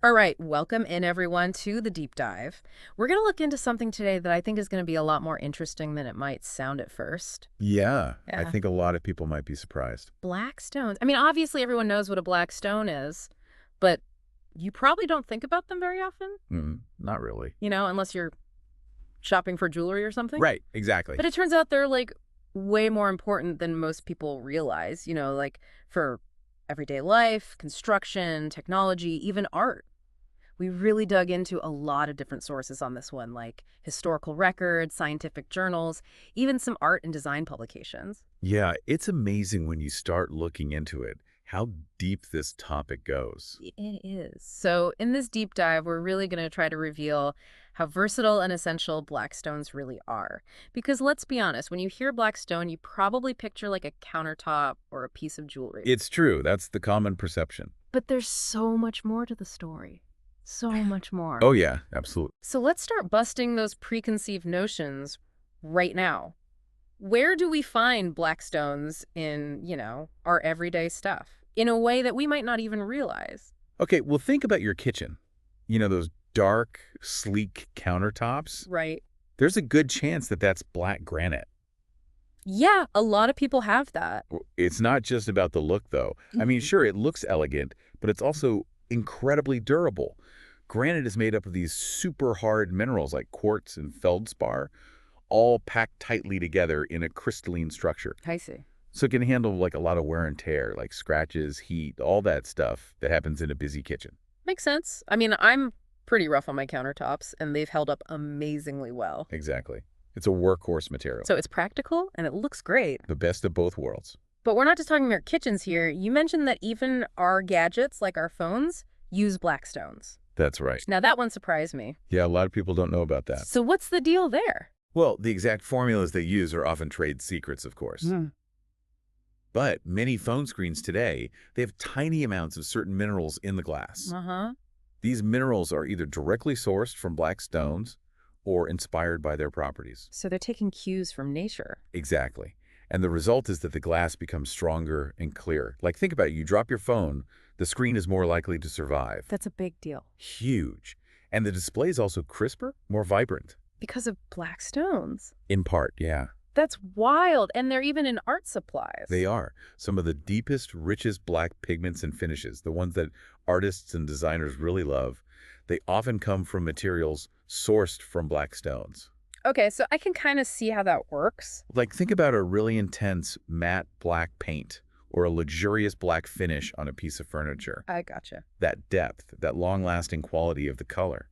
All right, welcome in everyone to the deep dive. We're going to look into something today that I think is going to be a lot more interesting than it might sound at first. Yeah, I Yeah. think a lot of people might be surprised. Black stones. I mean, obviously everyone knows what a black stone is, but you probably don't think about them very often, Not really. unless you're shopping for jewelry or something. Right, exactly. But it turns out they're like way more important than most people realize, like for everyday life, construction, technology, even art. We really dug into a lot of different sources on this one, like historical records, scientific journals, even some art and design publications. Yeah, it's amazing when you start looking into it, how deep this topic goes. It is. So, in this deep dive, we're really going to try to reveal how versatile and essential black stones really are. Because let's be honest, when you hear black stone, you probably picture like a countertop or a piece of jewelry. It's true, that's the common perception. But there's so much more to the story. So much more. Oh yeah, absolutely. So let's start busting those preconceived notions right now. Where do we find black stones in, our everyday stuff in a way that we might not even realize? Okay, well think about your kitchen. Those dark, sleek countertops? Right. There's a good chance that that's black granite. Yeah, a lot of people have that. It's not just about the look, though. I mean, sure, it looks elegant, but it's also incredibly durable. Granite is made up of these super hard minerals like quartz and feldspar, all packed tightly together in a crystalline structure. I see. So it can handle like a lot of wear and tear, like scratches, heat, all that stuff that happens in a busy kitchen. Makes sense. I mean, I'm pretty rough on my countertops, and they've held up amazingly well. Exactly. It's a workhorse material. So it's practical, and it looks great. The best of both worlds. But we're not just talking about kitchens here. You mentioned that even our gadgets, like our phones, use black stones. That's right. Now, that one surprised me. Yeah, a lot of people don't know about that. So what's the deal there? Well, the exact formulas they use are often trade secrets, of course. But many phone screens today, they have tiny amounts of certain minerals in the glass. Uh-huh. These minerals are either directly sourced from black stones or inspired by their properties. So they're taking cues from nature. Exactly. And the result is that the glass becomes stronger and clearer. Like think about it, you drop your phone, the screen is more likely to survive. That's a big deal. Huge. And the display is also crisper, more vibrant. Because of black stones. In part, yeah. That's wild. And they're even in art supplies. They are. Some of the deepest, richest black pigments and finishes, the ones that artists and designers really love, they often come from materials sourced from black stones. Okay, so I can kind of see how that works. Like think about a really intense matte black paint or a luxurious black finish on a piece of furniture. I gotcha. That depth, that long-lasting quality of the color,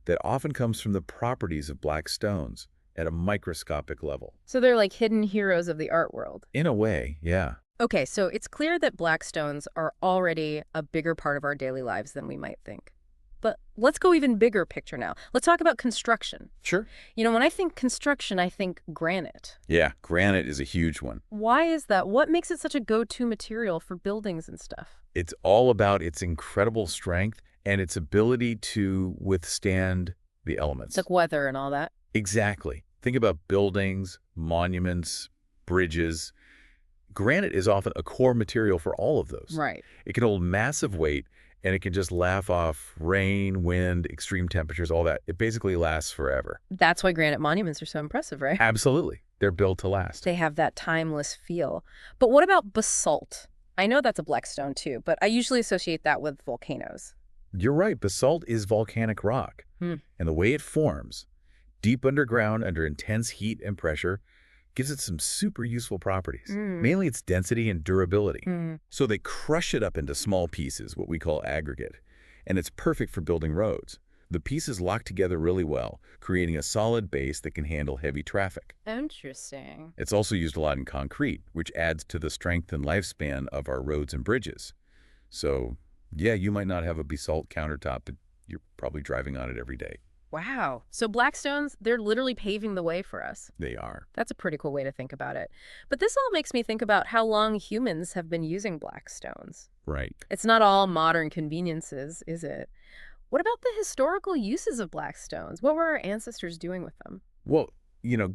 that often comes from the properties of black stones at a microscopic level. So they're like hidden heroes of the art world. In a way, yeah. Okay, so it's clear that black stones are already a bigger part of our daily lives than we might think. But let's go even bigger picture now. Let's talk about construction. Sure. When I think construction, I think granite. Yeah, granite is a huge one. Why is that? What makes it such a go-to material for buildings and stuff? It's all about its incredible strength and its ability to withstand the elements. It's like weather and all that. Exactly. Think about buildings, monuments, bridges. Granite is often a core material for all of those. Right. It can hold massive weight, and it can just laugh off rain, wind, extreme temperatures, all that. It basically lasts forever. That's why granite monuments are so impressive, right? Absolutely. They're built to last. They have that timeless feel. But what about basalt? I know that's a black stone too, but I usually associate that with volcanoes. You're right. Basalt is volcanic rock. And the way it forms, deep underground under intense heat and pressure, gives it some super useful properties, mainly its density and durability. So they crush it up into small pieces, what we call aggregate, and it's perfect for building roads. The pieces lock together really well, creating a solid base that can handle heavy traffic. Interesting. It's also used a lot in concrete, which adds to the strength and lifespan of our roads and bridges. So, yeah, you might not have a basalt countertop, but you're probably driving on it every day. Wow. So black stones, they're literally paving the way for us. They are. That's a pretty cool way to think about it. But this all makes me think about how long humans have been using black stones. Right. It's not all modern conveniences, is it? What about the historical uses of black stones? What were our ancestors doing with them? Well,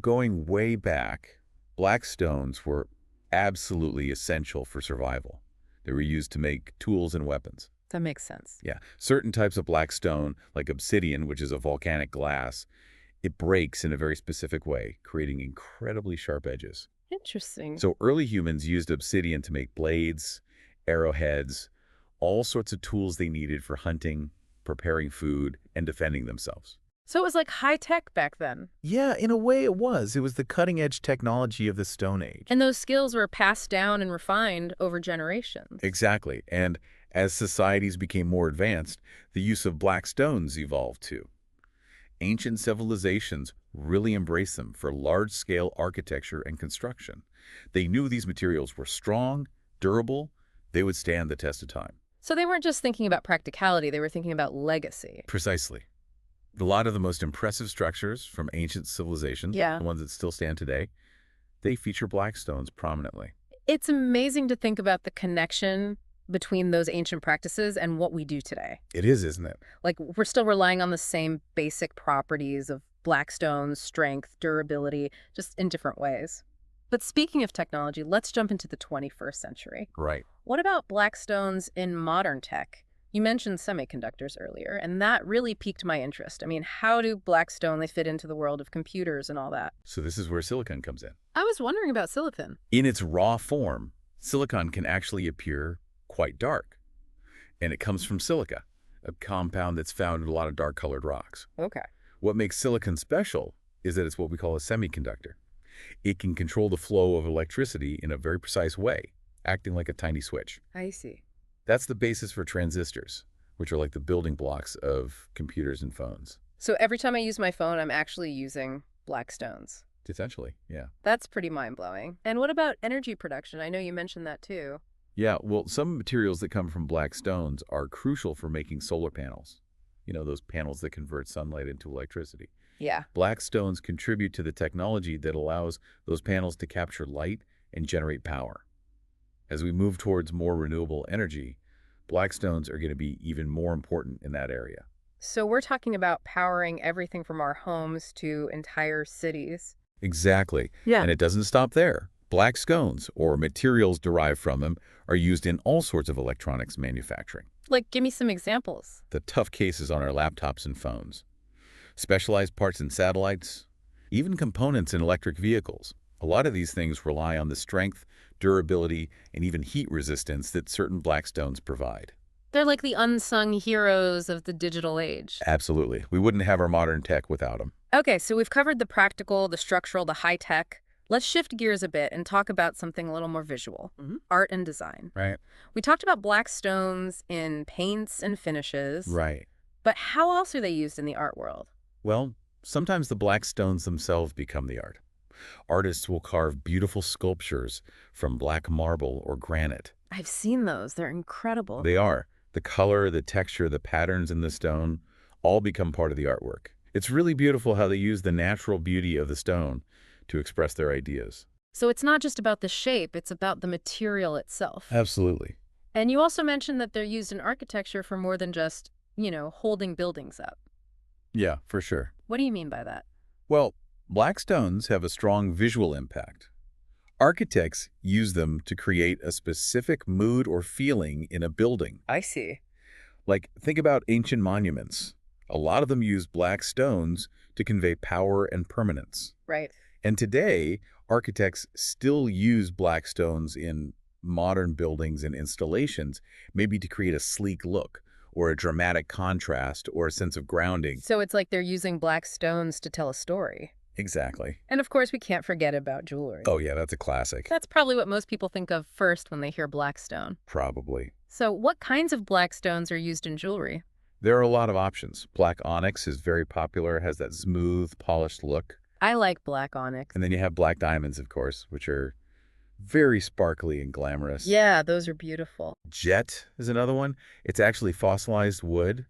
going way back, black stones were absolutely essential for survival. They were used to make tools and weapons. That makes sense. Yeah. Certain types of black stone, like obsidian, which is a volcanic glass, it breaks in a very specific way, creating incredibly sharp edges. Interesting. So early humans used obsidian to make blades, arrowheads, all sorts of tools they needed for hunting, preparing food, and defending themselves. So it was like high tech back then. Yeah, in a way it was. It was the cutting-edge technology of the Stone Age. And those skills were passed down and refined over generations. Exactly. And as societies became more advanced, the use of black stones evolved too. Ancient civilizations really embraced them for large-scale architecture and construction. They knew these materials were strong, durable, they would stand the test of time. So they weren't just thinking about practicality, they were thinking about legacy. Precisely. A lot of the most impressive structures from ancient civilizations, Yeah. the ones that still stand today, they feature black stones prominently. It's amazing to think about the connection between those ancient practices and what we do today. It is, isn't it? Like, we're still relying on the same basic properties of black stones, strength, durability, just in different ways. But speaking of technology, let's jump into the 21st century. Right. What about black stones in modern tech? You mentioned semiconductors earlier, and that really piqued my interest. I mean, how do black stone they fit into the world of computers and all that? So this is where silicon comes in. I was wondering about silicon. In its raw form, silicon can actually appear quite dark. And it comes from silica, a compound that's found in a lot of dark-colored rocks. Okay. What makes silicon special is that it's what we call a semiconductor. It can control the flow of electricity in a very precise way, acting like a tiny switch. I see. That's the basis for transistors, which are like the building blocks of computers and phones. So every time I use my phone, I'm actually using black stones. Essentially, yeah. That's pretty mind-blowing. And what about energy production? I know you mentioned that too. Yeah, well, some materials that come from black stones are crucial for making solar panels. You know, those panels that convert sunlight into electricity. Yeah. Black stones contribute to the technology that allows those panels to capture light and generate power. As we move towards more renewable energy, black stones are going to be even more important in that area. So we're talking about powering everything from our homes to entire cities. Exactly. Yeah. And it doesn't stop there. Black stones, or materials derived from them, are used in all sorts of electronics manufacturing. Like, give me some examples. The tough cases on our laptops and phones, specialized parts in satellites, even components in electric vehicles. A lot of these things rely on the strength, durability, and even heat resistance that certain black stones provide. They're like the unsung heroes of the digital age. Absolutely. We wouldn't have our modern tech without them. Okay, so we've covered the practical, the structural, the high-tech. Let's shift gears a bit and talk about something a little more visual, art and design. Right. We talked about black stones in paints and finishes. Right. But how else are they used in the art world? Well, sometimes the black stones themselves become the art. Artists will carve beautiful sculptures from black marble or granite. I've seen those. They're incredible. They are. The color, the texture, the patterns in the stone all become part of the artwork. It's really beautiful how they use the natural beauty of the stone to express their ideas. So it's not just about the shape, it's about the material itself. Absolutely. And you also mentioned that they're used in architecture for more than just, holding buildings up. Yeah, for sure. What do you mean by that? Well, black stones have a strong visual impact. Architects use them to create a specific mood or feeling in a building. I see. Like, think about ancient monuments. A lot of them use black stones to convey power and permanence. Right. And today, architects still use black stones in modern buildings and installations, maybe to create a sleek look or a dramatic contrast or a sense of grounding. So it's like they're using black stones to tell a story. Exactly. And of course, we can't forget about jewelry. Oh yeah, that's a classic. That's probably what most people think of first when they hear black stone. Probably. So what kinds of black stones are used in jewelry? There are a lot of options. Black onyx is very popular, has that smooth, polished look. I like black onyx. And then you have black diamonds, of course, which are very sparkly and glamorous. Yeah, those are beautiful. Jet is another one. It's actually fossilized wood,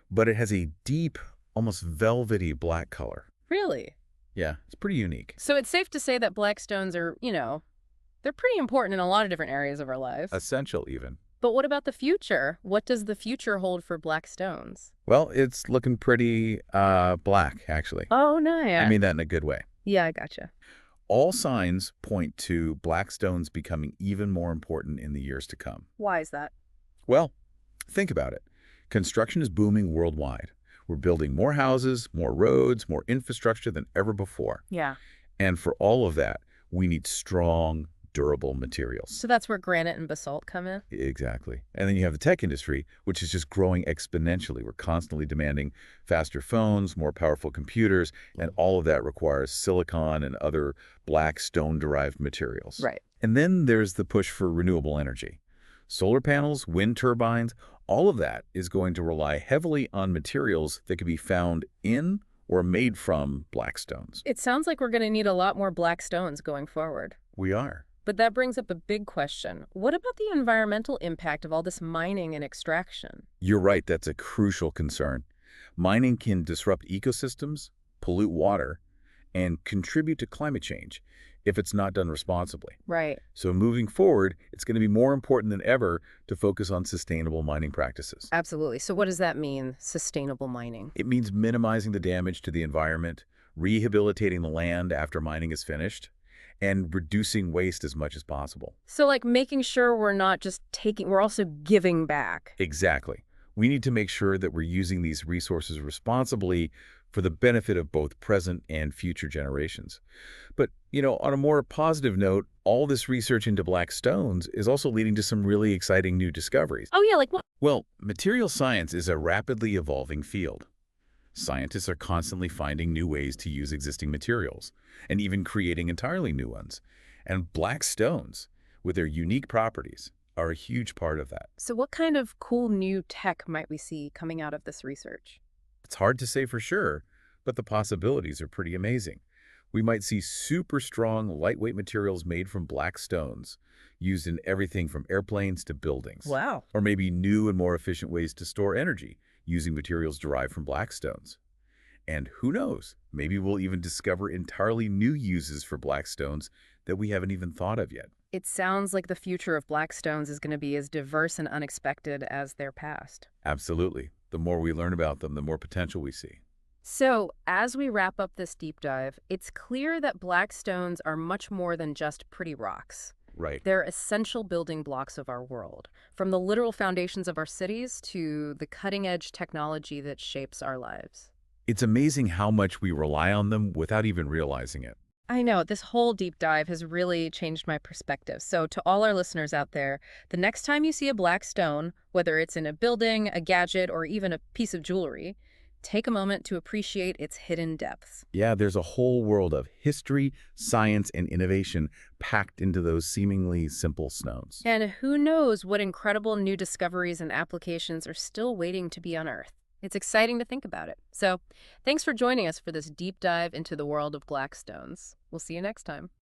but it has a deep, almost velvety black color. Really? Yeah, it's pretty unique. So it's safe to say that black stones are, they're pretty important in a lot of different areas of our lives. Essential, even. But what about the future? What does the future hold for black stones? Well, it's looking pretty black, actually. Oh, nice. I mean that in a good way. Yeah, I gotcha. All signs point to black stones becoming even more important in the years to come. Why is that? Well, Think about it. Construction is booming worldwide. We're building more houses, more roads, more infrastructure than ever before. Yeah. And for all of that, we need strong, durable materials. So that's where granite and basalt come in? Exactly. And then you have the tech industry, which is just growing exponentially. We're constantly demanding faster phones, more powerful computers, and all of that requires silicon and other black stone-derived materials. Right. And then there's the push for renewable energy. Solar panels, wind turbines, all of that is going to rely heavily on materials that can be found in or made from black stones. It sounds like we're going to need a lot more black stones going forward. We are. But that brings up a big question. What about the environmental impact of all this mining and extraction? You're right, that's a crucial concern. Mining can disrupt ecosystems, pollute water, and contribute to climate change if it's not done responsibly. Right. So moving forward, it's going to be more important than ever to focus on sustainable mining practices. Absolutely. So what does that mean, sustainable mining? It means minimizing the damage to the environment, rehabilitating the land after mining is finished, and reducing waste as much as possible. So like making sure we're not just we're also giving back. Exactly. We need to make sure that we're using these resources responsibly for the benefit of both present and future generations. But, on a more positive note, all this research into black stones is also leading to some really exciting new discoveries. Oh yeah, like what? Well, material science is a rapidly evolving field. Scientists are constantly finding new ways to use existing materials, and even creating entirely new ones. And black stones, with their unique properties, are a huge part of that. So what kind of cool new tech might we see coming out of this research? It's hard to say for sure, but the possibilities are pretty amazing. We might see super strong, lightweight materials made from black stones, used in everything from airplanes to buildings. Wow. Or maybe new and more efficient ways to store energy, using materials derived from black stones. And who knows, maybe we'll even discover entirely new uses for black stones that we haven't even thought of yet. It sounds like the future of black stones is going to be as diverse and unexpected as their past. Absolutely. The more we learn about them, the more potential we see. So, as we wrap up this deep dive, it's clear that black stones are much more than just pretty rocks. Right. They're essential building blocks of our world, from the literal foundations of our cities to the cutting-edge technology that shapes our lives. It's amazing how much we rely on them without even realizing it. I know, this whole deep dive has really changed my perspective. So to all our listeners out there, the next time you see a black stone, whether it's in a building, a gadget, or even a piece of jewelry, take a moment to appreciate its hidden depths. Yeah, there's a whole world of history, science, and innovation packed into those seemingly simple stones. And who knows what incredible new discoveries and applications are still waiting to be unearthed. It's exciting to think about it. So, thanks for joining us for this deep dive into the world of black stones. We'll see you next time.